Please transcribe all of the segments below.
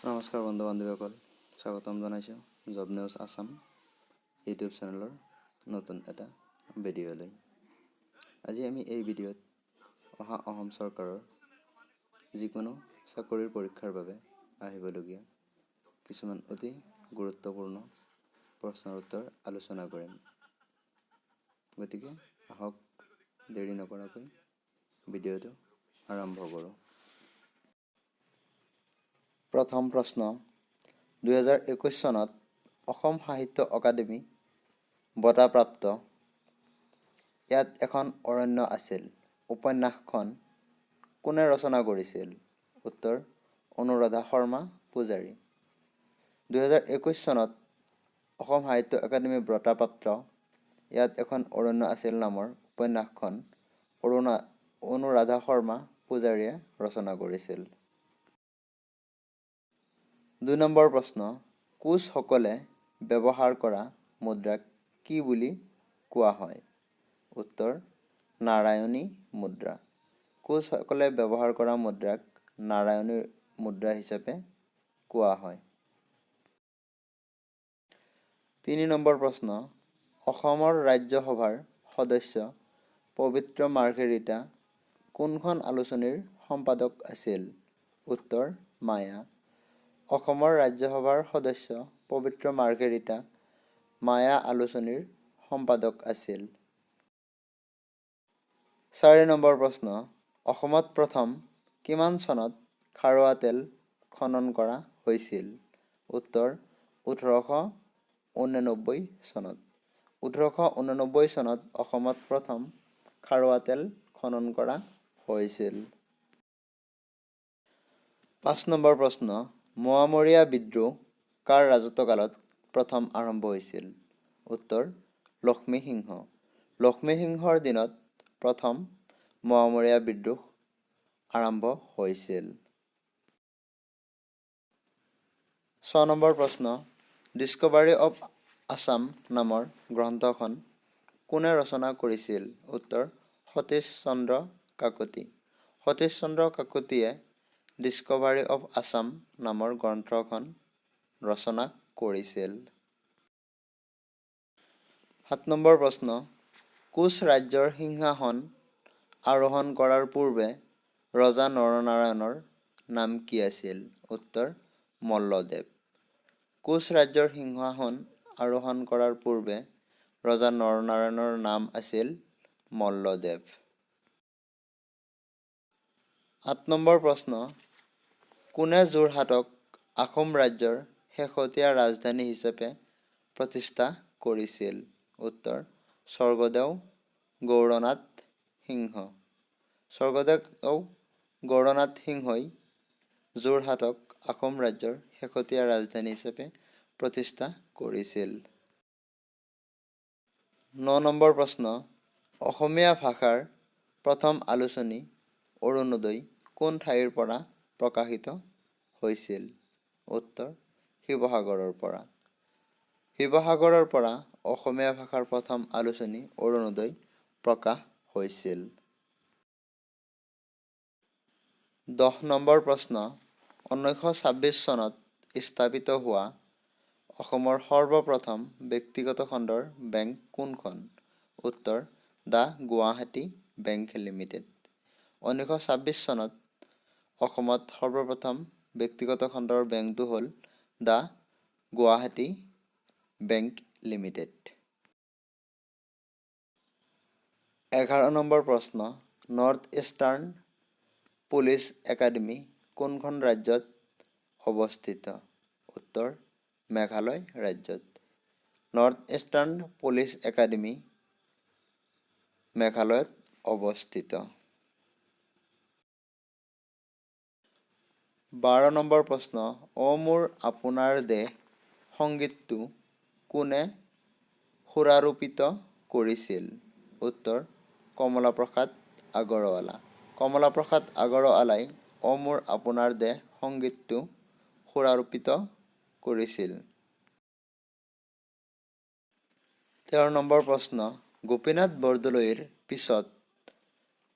নমস্কাৰ বন্ধু বান্ধৱীসকল, স্বাগতম জনাইছোঁ জব নিউজ আছাম ইউটিউব চেনেলৰ নতুন এটা ভিডিঅ'লৈ। আজি আমি এই ভিডিঅ'ত অসম চৰকাৰৰ যিকোনো চাকৰিৰ পৰীক্ষাৰ বাবে আহিবলগীয়া কিছুমান অতি গুৰুত্বপূৰ্ণ প্ৰশ্নৰ উত্তৰ আলোচনা কৰিম। গতিকে আহক দেৰি নকৰাকৈ ভিডিঅ'টো আৰম্ভ কৰোঁ। প্ৰথম প্ৰশ্ন, 2021 চনত অসম সাহিত্য অকাডেমি বঁটাপ্ৰাপ্ত ইয়াত এখন অৰণ্য আছিল উপন্যাসখন কোনে ৰচনা কৰিছিল? উত্তৰ, অনুৰাধা শৰ্মা পূজাৰী। 2021 চনত অসম সাহিত্য অকাডেমি বঁটাপ্ৰাপ্ত ইয়াত এখন অৰণ্য আছিল নামৰ উপন্যাসখন অনুৰাধা শৰ্মা পূজাৰীয়ে ৰচনা কৰিছিল। 2 নম্বৰ প্ৰশ্ন, কোচসকলে ব্যৱহাৰ কৰা মুদ্ৰাক কি বুলি কোৱা হয়? উত্তৰ, নাৰায়ণী মুদ্ৰা। কোচসকলে ব্যৱহাৰ কৰা মুদ্ৰাক নাৰায়ণী মুদ্ৰা হিচাপে কোৱা হয়। 3 নম্বৰ প্ৰশ্ন, অসমৰ ৰাজ্যসভাৰ সদস্য পবিত্ৰ মাৰ্ঘেৰিটা কোনখন আলোচনীৰ সম্পাদক আছিল? উত্তৰ, মায়া। অসমৰ ৰাজ্যসভাৰ সদস্য পবিত্ৰ মাৰ্ঘেৰিটা মায়া আলোচনীৰ সম্পাদক আছিল। 4 নম্বৰ প্ৰশ্ন, অসমত প্ৰথম কিমান চনত খাৰুৱা তেল খনন কৰা হৈছিল? উত্তৰ, 1889 চনত। 1889 চনত অসমত প্ৰথম খাৰুৱা তেল খনন কৰা হৈছিল। 5 নম্বৰ প্ৰশ্ন, মোৱামৰীয়া বিদ্ৰোহ কাৰ ৰাজত্বকালত প্ৰথম আৰম্ভ হৈছিল? উত্তৰ, লক্ষ্মীসিংহ। লক্ষ্মীসিংহৰ দিনত প্ৰথম মোৱামৰীয়া বিদ্ৰোহ আৰম্ভ হৈছিল। 6 নম্বৰ প্ৰশ্ন, ডিস্কভাৰী অৱ আছাম নামৰ গ্ৰন্থখন কোনে ৰচনা কৰিছিল? উত্তৰ, সতীশ চন্দ্ৰ কাকতি। সতীশ চন্দ্ৰ কাকতিয়ে ডিস্কভাৰী অৱ আছাম নামৰ গ্ৰন্থখন ৰচনা কৰিছিল। 7 নম্বৰ প্ৰশ্ন, কোচ ৰাজ্যৰ সিংহাসন আৰোহণ কৰাৰ পূৰ্বে ৰজা নৰনাৰায়ণৰ নাম কি আছিল? উত্তৰ, মল্লদেৱ। কোচ ৰাজ্যৰ সিংহাসন আৰোহণ কৰাৰ পূৰ্বে ৰজা নৰনাৰায়ণৰ নাম আছিল মল্লদেৱ। 8 নম্বৰ প্ৰশ্ন, কোনে যোৰহাটক আহোম ৰাজ্যৰ শেহতীয়া ৰাজধানী হিচাপে প্ৰতিষ্ঠা কৰিছিল? উত্তৰ, স্বৰ্গদেউ গৌড়নাথ সিংহ। স্বৰ্গদেউ গৌড়নাথ সিংহই যোৰহাটক আহোম ৰাজ্যৰ শেহতীয়া ৰাজধানী হিচাপে প্ৰতিষ্ঠা কৰিছিল। 9 নম্বৰ প্ৰশ্ন, অসমীয়া ভাষাৰ প্ৰথম আলোচনী অৰুণোদয় কোন ঠাইৰ পৰা প্ৰকাশিত হৈছিল? উত্তৰ, শিৱসাগৰৰ পৰা। শিৱসাগৰৰ পৰা অসমীয়া ভাষাৰ প্ৰথম আলোচনী অৰুণোদয় প্ৰকাশ হৈছিল। 10 নম্বৰ প্ৰশ্ন, 1926 চনত স্থাপিত হোৱা অসমৰ সৰ্বপ্ৰথম ব্যক্তিগত খণ্ডৰ বেংক কোনখন? উত্তৰ, দ্য গুৱাহাটী বেংক লিমিটেড। 1926 চনত অসমত সৰ্বপ্ৰথম ব্যক্তিগত খণ্ডৰ বেংকটো হ'ল the Guwahati bank limited. 11 number প্ৰশ্ন, নৰ্থ ইষ্টাৰ্ণ পুলিচ একাডেমী কোনখন ৰাজ্যত অৱস্থিত? উত্তৰ, মেঘালয় ৰাজ্যত। নৰ্থ ইষ্টাৰ্ণ পুলিচ একাডেমী মেঘালয়ত অৱস্থিত। 12 নম্বৰ প্ৰশ্ন, অ মোৰ আপোনাৰ দেশ সংগীতটো কোনে সুৰাৰোপিত কৰিছিল? উত্তৰ, কমলাপ্ৰসাদ আগৰৱালা। কমলাপ্ৰসাদ আগৰৱালাই অ মোৰ আপোনাৰ দেশ সংগীতটো সুৰাৰোপিত কৰিছিল। 13 নম্বৰ প্ৰশ্ন, গোপীনাথ বৰদলৈৰ পিছত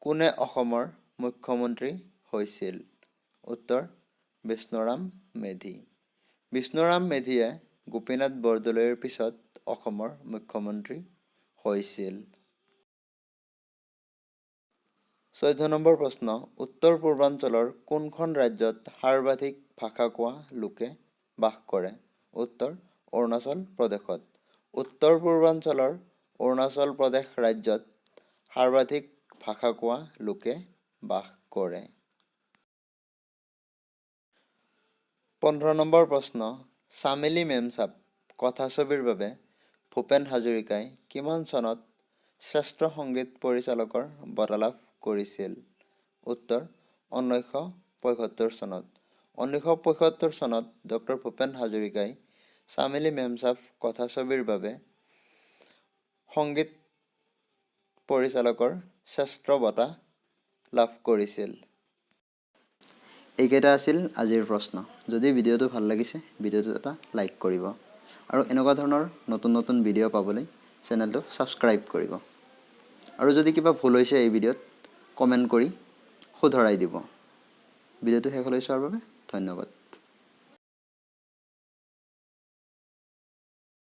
কোনে অসমৰ মুখ্যমন্ত্ৰী হৈছিল? উত্তৰ, বিষ্ণুৰাম মেধি। বিষ্ণুৰাম মেধিয়ে গোপীনাথ বৰদলৈৰ পিছত অসমৰ মুখ্যমন্ত্ৰী হৈছিল। 14 নম্বৰ প্ৰশ্ন, উত্তৰ পূৰ্বাঞ্চলৰ কোনখন ৰাজ্যত সৰ্বাধিক ভাষা কোৱা লোকে বাস কৰে? উত্তৰ, অৰুণাচল প্ৰদেশত। উত্তৰ পূৰ্বাঞ্চলৰ অৰুণাচল প্ৰদেশ ৰাজ্যত সৰ্বাধিক ভাষা কোৱা লোকে বাস কৰে। 15 নম্বৰ প্ৰশ্ন, চামেলি মেমচাব কথাছবিৰ বাবে ভূপেন হাজৰিকাই কিমান চনত শ্ৰেষ্ঠ সংগীত পৰিচালকৰ বঁটা লাভ কৰিছিল? উত্তৰ, 1975 চনত। 1975 চনত ডক্টৰ ভূপেন হাজৰিকাই চামেলি মেমচাব কথাছবিৰ বাবে সংগীত পৰিচালকৰ শ্ৰেষ্ঠ বঁটা লাভ কৰিছিল। এইকেইটা আছিল আজিৰ প্ৰশ্ন। যদি ভিডিঅ'টো ভাল লাগিছে, ভিডিঅ'টো এটা লাইক কৰিব আৰু এনেকুৱা ধৰণৰ নতুন নতুন ভিডিঅ' পাবলৈ চেনেলটো ছাবস্ক্ৰাইব কৰিব। আৰু যদি কিবা ভুল হৈছে এই ভিডিঅ'ত কমেণ্ট কৰি শুধৰাই দিব। ভিডিঅ'টো শেষলৈ চোৱাৰ বাবে ধন্যবাদ।